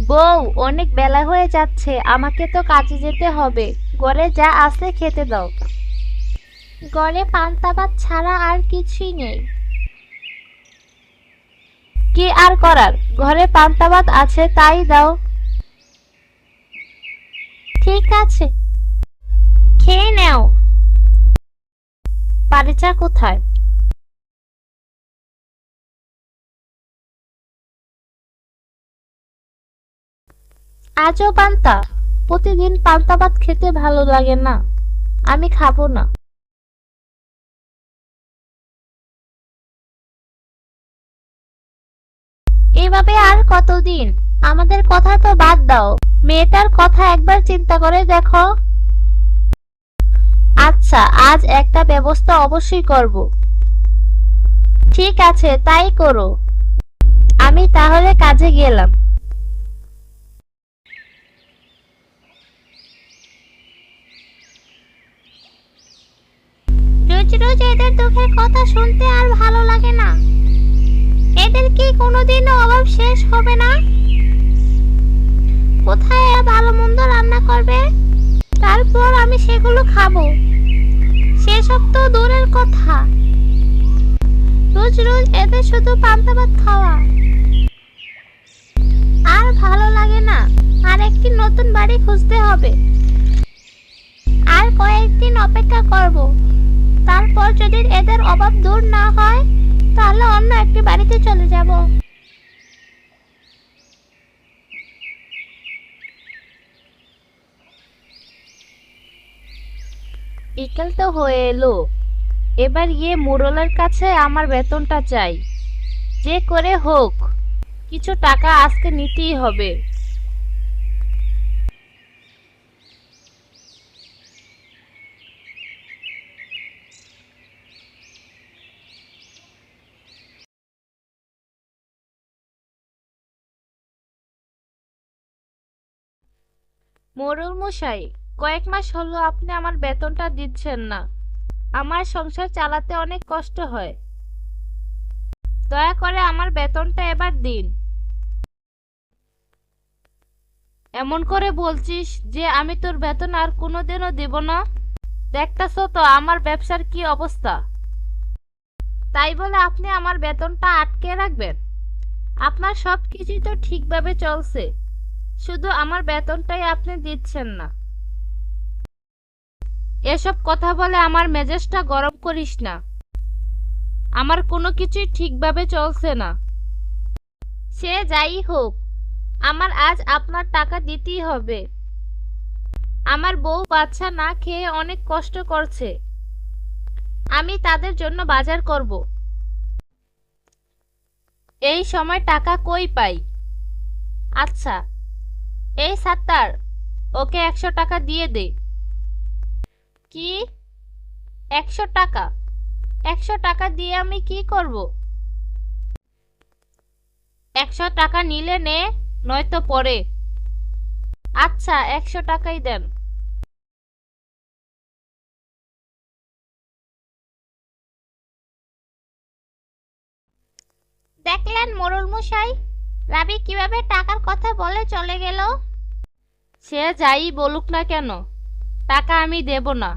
বউ, অনেক বেলা হয়ে যাচ্ছে, আমাকে তো কাজে যেতে হবে। ঘরে যা আছে খেতে দাও। ঘরে পান্তা ভাত ছাড়া আর কিছুই নেই। কি আর করার, ঘরে পান্তা ভাত আছে তাই দাও। ঠিক আছে, খেয়ে নাও। পারিচা কোথায়? আজও পান্তা? প্রতিদিন পান্তা ভাত খেতে ভালো লাগে না, আমি খাবো না। এভাবে আর কতদিন? আমাদের কথা তো বাদ দাও, মেয়েটার কথা একবার চিন্তা করে দেখো। আচ্ছা, আজ একটা ব্যবস্থা অবশ্যই করব। ঠিক আছে, তাই করো। আমি তাহলে কাজে গেলাম। রোজ রোজ এদের দুঃখের কথা শুনতে আর ভালো লাগে না। এদের কি কোনোদিনও অভাব শেষ হবে না? কোথায় এরা ভালো মন্দ রান্না করবে, তারপর আমি সেগুলো খাবো? সেসব তো দূরের কথা, রোজ রোজ এদের শুধু পান্তা ভাত খাওয়া আর ভালো লাগে না। আর একটি নতুন বাড়ি খুঁজতে হবে। আর কয়েকদিন অপেক্ষা করব, তারপর যদি এদের অভাব দূর না হয় তাহলে অন্য একটি বাড়িতে চলে যাব। বিকেল তো হয়ে এলো, এবার গিয়ে মোড়লের কাছে আমার বেতনটা চাই। যে করে হোক কিছু টাকা আজকে নিতেই হবে। মোড়ল মশাই, কয়েক মাস হলো আপনি আমার বেতনটা দিচ্ছেন না। আমার সংসার চালাতে অনেক কষ্ট হয়, দয়া করে আমার বেতনটা এবার দিন। এমন করে বলছিস যে আমি তোর বেতন আর কোনোদিনও দেব না? দেখতাছো তো আমার ব্যবসার কি অবস্থা, তাই বলে আপনি আমার বেতনটা আটকে রাখবেন? আপনার সব কিছুই তো ঠিকভাবে চলছে, শুধু আমার বেতনটাই আপনি দিচ্ছেন না। এসব কথা বলে আমার মেজাজটা গরম করিস না। আমার কোনো কিছুই ঠিকভাবে চলছে না। সে যাই হোক, আমার আজ আপনার টাকা দিতেই হবে। আমার বউ বাচ্চা না খেয়ে অনেক কষ্ট করছে, আমি তাদের জন্য বাজার করব। এই সময় টাকা কই পাই? আচ্ছা, এই সাত্তার, ওকে 100 টাকা দিয়ে দে। কি? 100 টাকা? 100 টাকা দিয়ে আমি কি করব? 100 টাকা নিলে নে, নয়তো পরে। আচ্ছা, 100 টাকাই দেন। দেখলেন মোড়ল মশাই, রাবি কিভাবে টাকার কথা বলে চলে গেল। সে যাই বলুক না কেন, টাকা আমি দেব না।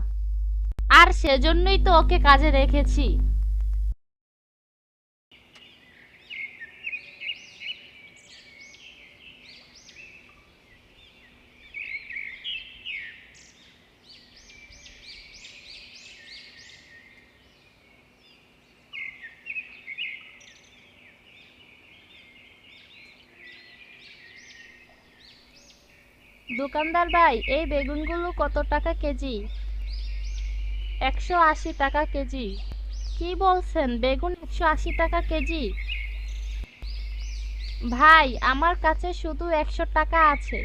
আর সেজন্যই তো ওকে কাজে রেখেছি। দোকানদার ভাই, এই বেগুনগুলো কত টাকা কেজি? 180 টাকা কেজি। কি বলছেন, বেগুন 180 টাকা কেজি? ভাই, আমার কাছে শুধু 100 টাকা আছে,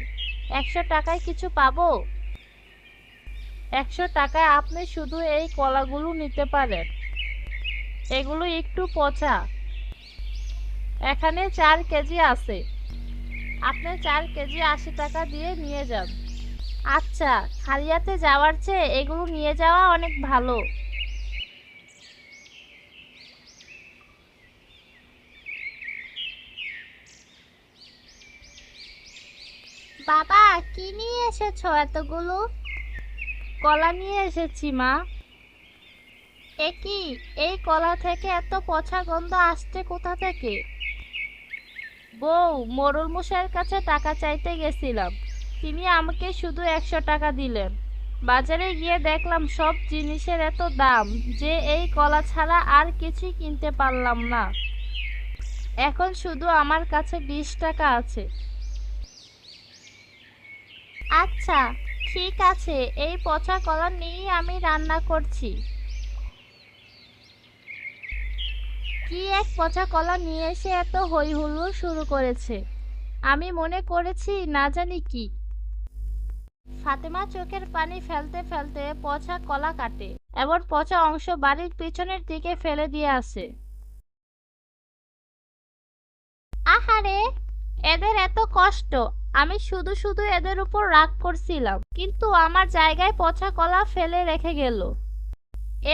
100 টাকায় কিছু পাবো? 100 টাকায় আপনি শুধু এই কলাগুলো নিতে পারেন, এগুলো একটু পচা। এখানে 4 কেজি আছে, আপনি 4 কেজি 80 টাকা দিয়ে নিয়ে যান। আচ্ছা, খালি হাতে যাওয়ার চেয়ে এগুলো নিয়ে যাওয়া অনেক ভালো। বাবা, কি নিয়ে এসেছো এতগুলো? কলা নিয়ে এসেছি মা। এ কি, এই কলা থেকে এত পচা গন্ধ আসছে কোথা থেকে? বউ, মোড়ল মশাইয়ের কাছে টাকা চাইতে গেছিলাম, তিনি আমাকে শুধু 100 টাকা দিলেন। বাজারে গিয়ে দেখলাম সব জিনিসের এত দাম যে এই কলা ছাড়া আর কিছুই কিনতে পারলাম না। এখন শুধু আমার কাছে 20 টাকা আছে। আচ্ছা, ঠিক আছে, এই পচা কলা নিয়েই আমি রান্না করছি। কি এক পচা কলা নিয়ে এসে এত হই হুল্লোড় শুরু করেছে। আমি মনে করেছি না জানি কি। ফাতেমা চোখের পানি ফেলতে ফেলতে পচা কলা কাটে, এবার পচা অংশ বাড়ির পিছনের দিকে ফেলে দিয়ে আসে। আহারে, এদের এত কষ্ট! আমি শুধু শুধু এদের উপর রাগ করছিলাম, কিন্তু আমার জায়গায় পচা কলা ফেলে রেখে গেল।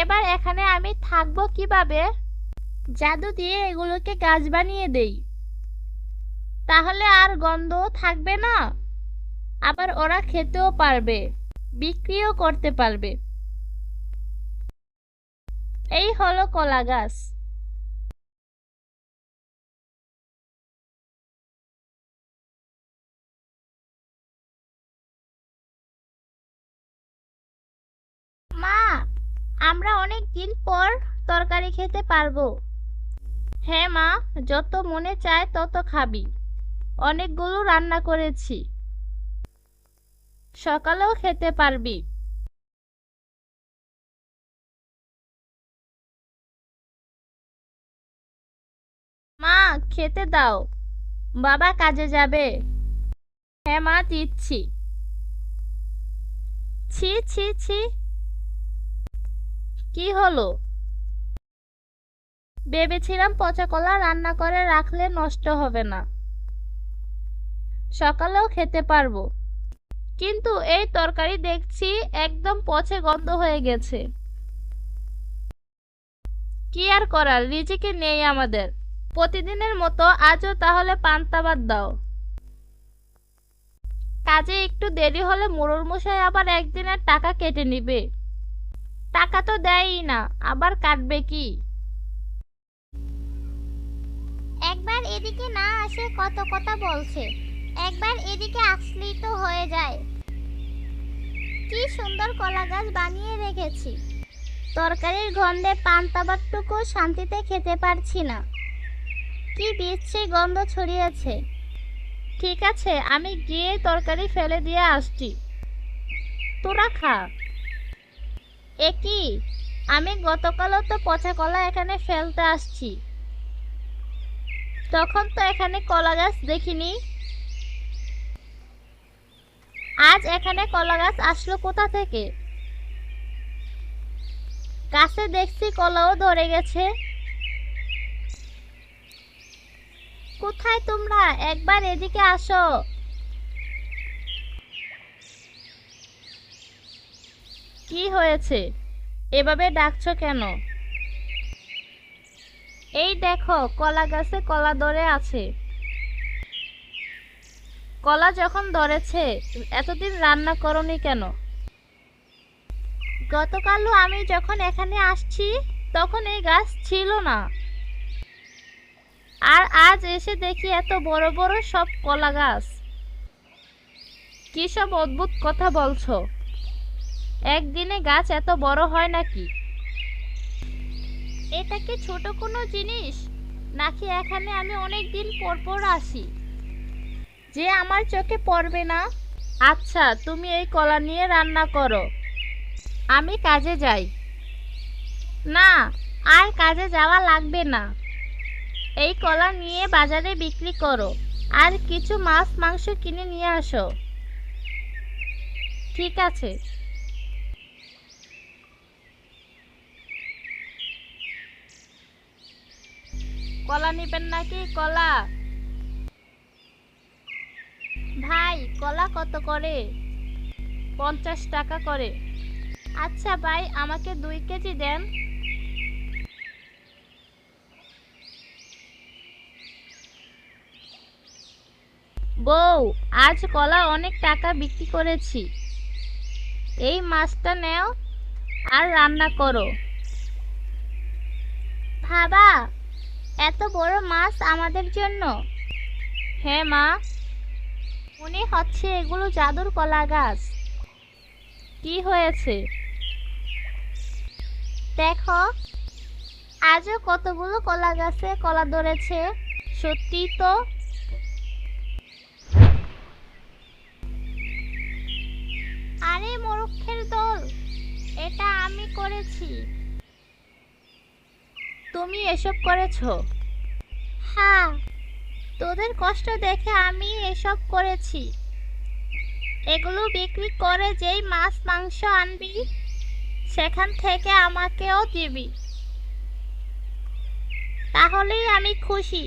এবার এখানে আমি থাকবো কিভাবে? জাদু দিয়ে এগুলোকে গাছ বানিয়ে দেই, তাহলে আর গন্ধও থাকবে না। আবার ওরা খেতেও পারবে, বিক্রিও করতে পারবে। এই হলো কলা গাছ। মা, আমরা অনেক দিন পর তরকারি খেতে পারবো। হ্যাঁ মা, যত মনে চায় তত খাবি। অনেকগুলো রান্না করেছি, সকালেও খেতে পারবি। মা, খেতে দাও, বাবা কাজে যাবে। হ্যাঁ মা, দিচ্ছি। ছি ছি ছি, কি হলো? ভেবেছিলাম পচা কলা রান্না করে রাখলে নষ্ট হবে না, সকালেও খেতে পারবো, কিন্তু এই তরকারি দেখছি একদম পচে গন্ধ হয়ে গেছে। কি আর করার, রিজিকে নেই আমাদের। প্রতিদিনের মতো আজও তাহলে পান্তা ভাত দাও। কাজে একটু দেরি হলে মোড়ল মশাই আবার একদিনের টাকা কেটে নিবে। টাকা তো দেয়ই না, আবার কাটবে কি? একবার এদিকে না আসে কত কথা বলছে, একবার এদিকে আসলেই তো হয়ে যায়। কি সুন্দর কলা গাছ বানিয়ে রেখেছি, তরকারির গন্ধে পান্তা ভাতটুকু শান্তিতে খেতে পারছি না। কি বিশ্রী গন্ধ ছড়িয়েছে। ঠিক আছে, আমি গিয়ে তরকারি ফেলে দিয়ে আসছি, তোরা খা। এ কি, আমি গতকালও তো পচা কলা এখানে ফেলতে আসছি, তখন তো এখানে কলা গাছ দেখিনি। আজ এখানে কলা গাছ আসলো কোথা থেকে? গাছে দেখছি কলাও ধরে গেছে। কোথায় তোমরা, একবার এদিকে আসো। কি হয়েছে, এভাবে ডাকছো কেন? এই দেখো, কলা গাছে কলা ধরে আছে। কলা যখন ধরেছে, এতদিন রান্না করনি কেন? গতকালও আমি যখন এখানে আসছি তখন এই গাছ ছিল না, আর আজ এসে দেখি এত বড় বড় সব কলা গাছ। কি সব অদ্ভুত কথা বলছো? একদিনে গাছ এত বড় হয় নাকি? এটা কি ছোট কোনো জিনিস, নাকি এখানে আমি অনেক দিন পর পর আসি যে আমার চোখে পড়বে না? আচ্ছা, তুমি এই কলা নিয়ে রান্না করো, আমি কাজে যাই। না, আর কাজে যাওয়া লাগবে না, এই কলা নিয়ে বাজারে বিক্রি করো, আর কিছু মাছ মাংস কিনে নিয়ে আসো। ঠিক আছে। কলা নেবেন নাকি? কলা? ভাই, কলা কত করে? 50 টাকা করে। আচ্ছা ভাই, আমাকে 2 কেজি দেন। বউ, আজ কলা অনেক টাকা বিক্রি করেছি। এই মাছটা নেও আর রান্না করো। বাবা, এত বড় মাছ আমাদের জন্য? হ্যাঁ মা, মনে হচ্ছে এগুলো জাদুর কলা গাছ। কি হয়েছে? দেখো, আজও কতগুলো কলা গাছে কলা ধরেছে। সত্যি তো। আরে মূর্খের দল, এটা আমি করেছি। তুমি এসব করেছো? হ্যাঁ, তোদের কষ্ট দেখে আমি এসব করেছি। এগুলো বিক্রি করে যেই মাছ মাংস আনবি, সেখান থেকে আমাকেও দিবি, তাহলেই আমি খুশি।